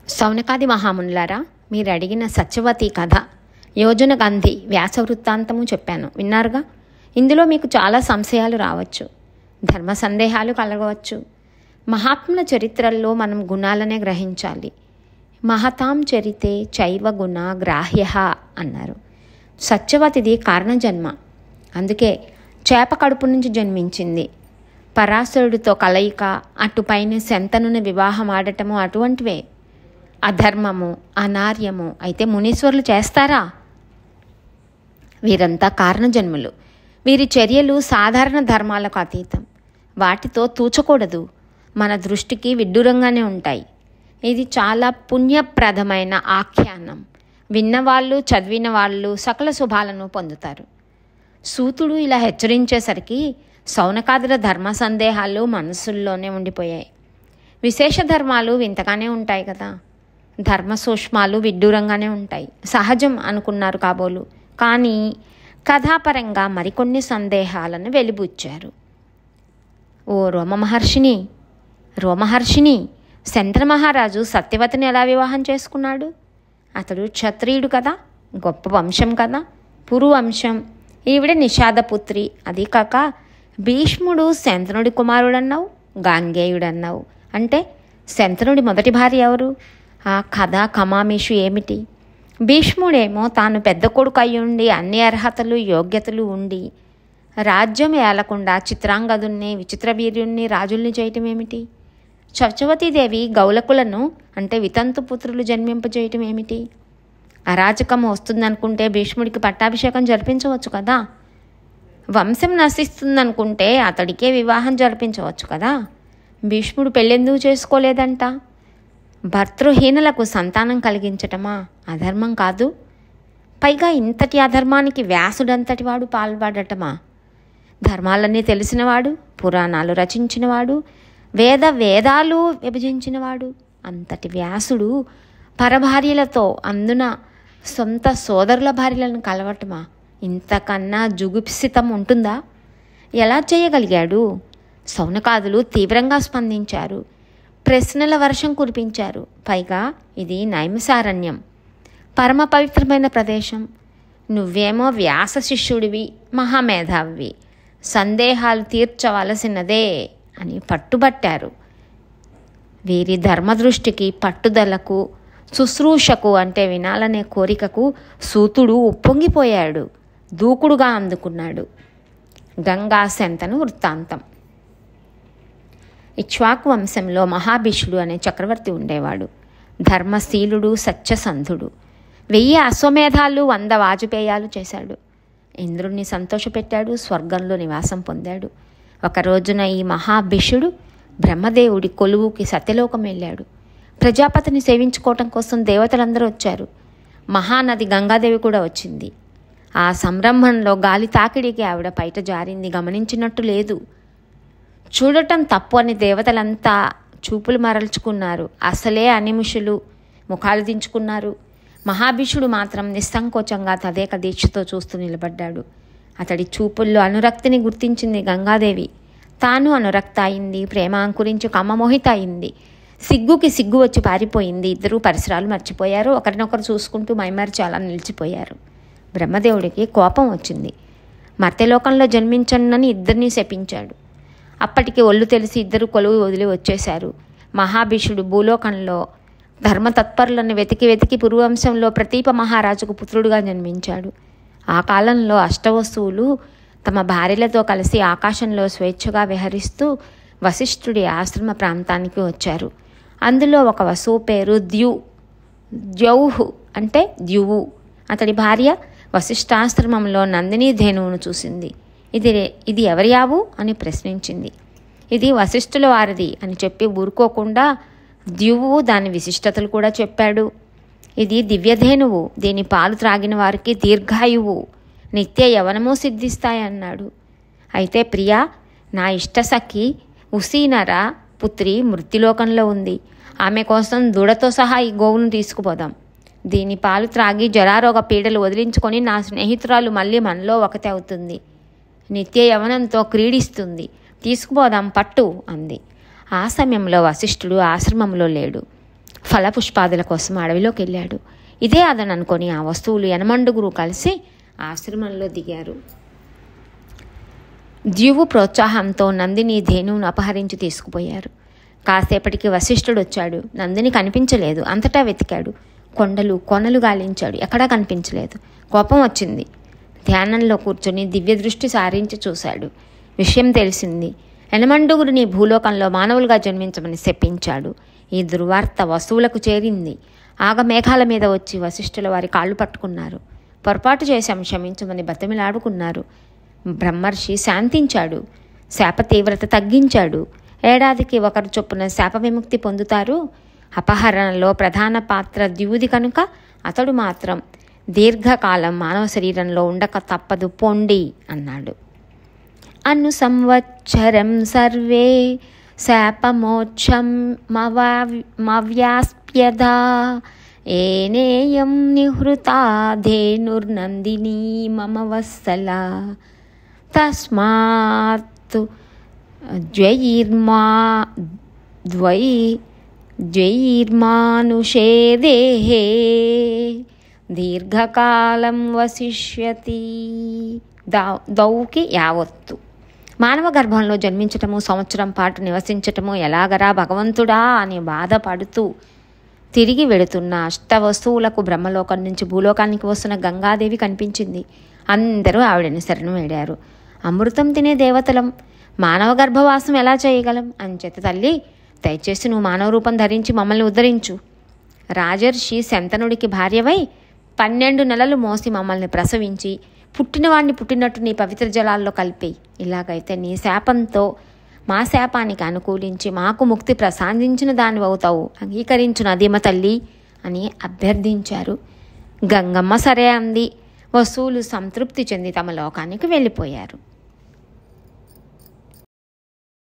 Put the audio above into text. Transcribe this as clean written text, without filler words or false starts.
శౌనకాది మహామునులారా, మీరు అడిగిన సత్యవతి కథ, యోజన గంధి వ్యాస వృత్తాంతము చెప్పాను, విన్నారుగా. ఇందులో మీకు చాలా సంశయాలు రావచ్చు, ధర్మ సందేహాలు కలగవచ్చు. మహాత్ముల చరిత్రల్లో మనం గుణాలనే గ్రహించాలి. మహతాం చరితే చైవ గుణ గ్రాహ్య అన్నారు. సత్యవతిది కారణజన్మ, అందుకే చేప కడుపు నుంచి జన్మించింది. పరాశరుడితో కలయిక, అటుపైన శంతనుని వివాహం ఆడటము అటువంటివే. అధర్మము, అనార్యము అయితే మునీశ్వరులు చేస్తారా? వీరంతా కారణజన్ములు. వీరి చర్యలు సాధారణ ధర్మాలకు అతీతం, వాటితో తూచకూడదు, మన దృష్టికి విడ్డూరంగానే ఉంటాయి. ఇది చాలా పుణ్యప్రదమైన ఆఖ్యానం. విన్నవాళ్ళు, చదివిన వాళ్ళు సకల శుభాలను పొందుతారు. సూతుడు ఇలా హెచ్చరించేసరికి శౌనకాదుల ధర్మ సందేహాలు మనసుల్లోనే ఉండిపోయాయి. విశేష ధర్మాలు వింతగానే ఉంటాయి కదా, ధర్మ సూక్ష్మాలు విడ్డూరంగానే ఉంటాయి, సహజం అనుకున్నారు కాబోలు. కానీ కథాపరంగా మరికొన్ని సందేహాలను వెలిబుచ్చారు. ఓ రోమహర్షిని, శంతన మహారాజు సత్యవతిని ఎలా వివాహం చేసుకున్నాడు? అతడు క్షత్రియుడు కదా, గొప్ప వంశం కదా, పురు వంశం. ఈవిడ నిషాదపుత్రి. అది కాక భీష్ముడు శంతనుడి కుమారుడన్నావు, గాంగేయుడన్నావు. అంటే శంతనుడి మొదటి భార్య ఎవరు? ఆ కథ కమామేషు ఏమిటి? భీష్ముడేమో తాను పెద్ద కొడుకు అయ్యుండి అన్ని అర్హతలు యోగ్యతలు ఉండి రాజ్యం ఏలకుండా చిత్రాంగదుల్ని, విచిత్రవీర్యుల్ని రాజుల్ని చేయటం ఏమిటి? సత్యవతీదేవి గౌలకులను అంటే వితంతు పుత్రులు జన్మింపజేయటం ఏమిటి? అరాచకం వస్తుందనుకుంటే భీష్ముడికి పట్టాభిషేకం జరిపించవచ్చు కదా. వంశం నశిస్తుందనుకుంటే అతడికే వివాహం జరిపించవచ్చు కదా. భీష్ముడు పెళ్ళెందుకు చేసుకోలేదంట? భర్తృహీనులకు సంతానం కలిగించటమా అధర్మం కాదు? పైగా ఇంతటి అధర్మానికి వ్యాసుడంతటి వాడు పాల్పడటమా? ధర్మాలన్నీ తెలిసినవాడు, పురాణాలు రచించినవాడు, వేదాలు విభజించినవాడు అంతటి వ్యాసుడు పరభార్యలతో, అందున సొంత సోదరుల భార్యలను కలవటమా? ఇంతకన్నా జుగుప్సితం ఉంటుందా? ఎలా చేయగలిగాడు? శౌనకాదులు తీవ్రంగా స్పందించారు, ప్రశ్నల వర్షం కురిపించారు. పైగా ఇది నైమిసారణ్యం, పరమ పవిత్రమైన ప్రదేశం. నువ్వేమో వ్యాస శిష్యుడివి, మహామేధావి, సందేహాలు తీర్చవలసినదే అని పట్టుబట్టారు. వీరి ధర్మదృష్టికి, పట్టుదలకు, శుశ్రూషకు అంటే వినాలనే కోరికకు సూతుడు ఉప్పొంగిపోయాడు, దూకుడుగా అందుకున్నాడు. గంగా శంతను వృత్తాంతం. ఇక్ష్వాకు వంశంలో మహాభిషుడు అనే చక్రవర్తి ఉండేవాడు. ధర్మశీలుడు, సత్యసంధుడు. 1000 అశ్వమేధాలు, 100 వాజపేయాలు చేశాడు. ఇంద్రుణ్ణి సంతోషపెట్టాడు, స్వర్గంలో నివాసం పొందాడు. ఒక రోజున ఈ మహాభిషుడు బ్రహ్మదేవుడి కొలువుకి సత్యలోకం వెళ్ళాడు. ప్రజాపతిని సేవించుకోవటం కోసం దేవతలందరూ వచ్చారు. మహానది గంగాదేవి కూడా వచ్చింది. ఆ సంరంభంలో గాలి తాకిడికి ఆవిడ బయట జారింది, గమనించినట్టు లేదు. చూడటం తప్పు అని దేవతలంతా చూపులు మరల్చుకున్నారు. అసలే అనిముషులు ముఖాలు దించుకున్నారు. మహాభిషుడు మాత్రం నిస్సంకోచంగా తదేక దీక్షతో చూస్తూ నిలబడ్డాడు. అతడి చూపుల్లో అనురక్తిని గుర్తించింది గంగాదేవి. తాను అనురక్త అయింది, ప్రేమ అంకురించి కమ్మమోహిత అయింది. సిగ్గుకి సిగ్గు వచ్చి పారిపోయింది. ఇద్దరూ పరిసరాలు మర్చిపోయారు, ఒకరినొకరు చూసుకుంటూ మైమరిచి అలా నిలిచిపోయారు. బ్రహ్మదేవుడికి కోపం వచ్చింది. మర్త్యలోకంలో జన్మించనని ఇద్దరినీ శపించాడు. అప్పటికి ఒళ్ళు తెలిసి ఇద్దరు కొలువు వదిలి వచ్చేశారు. మహాభిషుడు భూలోకంలో ధర్మతత్పరులను వెతికి పురువంశంలో ప్రతీప మహారాజుకు పుత్రుడుగా జన్మించాడు. ఆ కాలంలో అష్టవస్తువులు తమ భార్యలతో కలిసి ఆకాశంలో స్వేచ్ఛగా విహరిస్తూ వశిష్ఠుడి ఆశ్రమ ప్రాంతానికి వచ్చారు. అందులో ఒక వసువు పేరు ద్యౌహు అంటే ద్యువు. అతడి భార్య వశిష్ఠాశ్రమంలో నందినీ ధేనువును చూసింది. ఇది ఎవరి ఆవు అని ప్రశ్నించింది. ఇది వశిష్ఠుల వారిది అని చెప్పి ఊరుకోకుండా ద్యువు దాని విశిష్టతలు కూడా చెప్పాడు. ఇది దివ్యధేనువు, దీని పాలు త్రాగిన వారికి దీర్ఘాయువు, నిత్య యవనము సిద్ధిస్తాయన్నాడు. అయితే ప్రియా, నా ఇష్టసఖి ఉసీనర పుత్రి మృత్యులోకంలో ఉంది. ఆమె కోసం దూడతో సహా ఈ గోవును తీసుకుపోదాం. దీని పాలు త్రాగి జరారోగ పీడలు వదిలించుకొని నా స్నేహితురాలు మళ్ళీ మనలో ఒకతే అవుతుంది, నిత్య యవనంతో క్రీడిస్తుంది. తీసుకుపోదాం పట్టు అంది. ఆ సమయంలో వశిష్ఠుడు ఆశ్రమంలో లేడు. ఫలపుష్పాదుల కోసం అడవిలోకి వెళ్ళాడు. ఇదే అదని అనుకొని ఆ వస్తువులు యనమండుగురు కలిసి ఆశ్రమంలో దిగారు. ద్యువు ప్రోత్సాహంతో నందిని ధేనువును అపహరించి తీసుకుపోయారు. కాసేపటికి వశిష్ఠుడు వచ్చాడు. నందిని కనిపించలేదు. అంతటా వెతికాడు. కొండలు కొనలు గాలించాడు. ఎక్కడా కనిపించలేదు. కోపం వచ్చింది. ధ్యానంలో కూర్చొని దివ్య దృష్టి సారించి చూశాడు. విషయం తెలిసింది. యనమండుగురిని భూలోకంలో మానవులుగా జన్మించమని శపించాడు. ఈ దుర్వార్త వస్తువులకు చేరింది. ఆగమేఘాల మీద వచ్చి వశిష్ఠుల వారి కాళ్ళు పట్టుకున్నారు. పొరపాటు చేశాం, క్షమించమని బతిమిలాడుకున్నారు. బ్రహ్మర్షి శాంతించాడు. శాప తీవ్రత తగ్గించాడు. ఏడాదికి ఒకరు చొప్పున శాప విముక్తి పొందుతారు. అపహరణలో ప్రధాన పాత్ర ద్యువుది కనుక అతడు మాత్రం దీర్ఘకాలం మానవ శరీరంలో ఉండక తప్పదు పొండి అన్నాడు. అను సంవత్సరం సర్వే శాపమోక్షం మవ్యాస్ప్యదా ఏనేయం నిహృతా ధేనుర్నందినీ మమ వత్సల తస్మాత్ ద్వైర్మానుషే దేహే దీర్ఘకాలం వసిష్యతి. దౌకి యావత్తు. మానవ గర్భంలో జన్మించటము, సంవత్సరం పాటు నివసించటము ఎలాగరా భగవంతుడా అని బాధపడుతూ తిరిగి వెళుతున్న అష్టవస్తువులకు బ్రహ్మలోకం నుంచి భూలోకానికి వస్తున్న గంగాదేవి కనిపించింది. అందరూ ఆవిడని శరణు వేడారు. అమృతం తినే దేవతలం, మానవ గర్భవాసం ఎలా చేయగలం? అంచేత తల్లి, దయచేసి నువ్వు మానవ రూపం ధరించి మమ్మల్ని ఉద్ధరించు. రాజర్షి శంతనుడికి భార్యవై 12 నెలలు మోసి మమ్మల్ని ప్రసవించి పుట్టినవాడిని పుట్టినట్టు నీ పవిత్ర జలాల్లో కలిపేయి. ఇలాగైతే నీ శాపంతో మా శాపానికి అనుకూలించి మాకు ముక్తి ప్రసాదించిన దానివి అవుతావు. అంగీకరించు నదీమ తల్లి అని అభ్యర్థించారు. గంగమ్మ సరే అంది. వస్తువులు సంతృప్తి చెంది తమ లోకానికి వెళ్ళిపోయారు.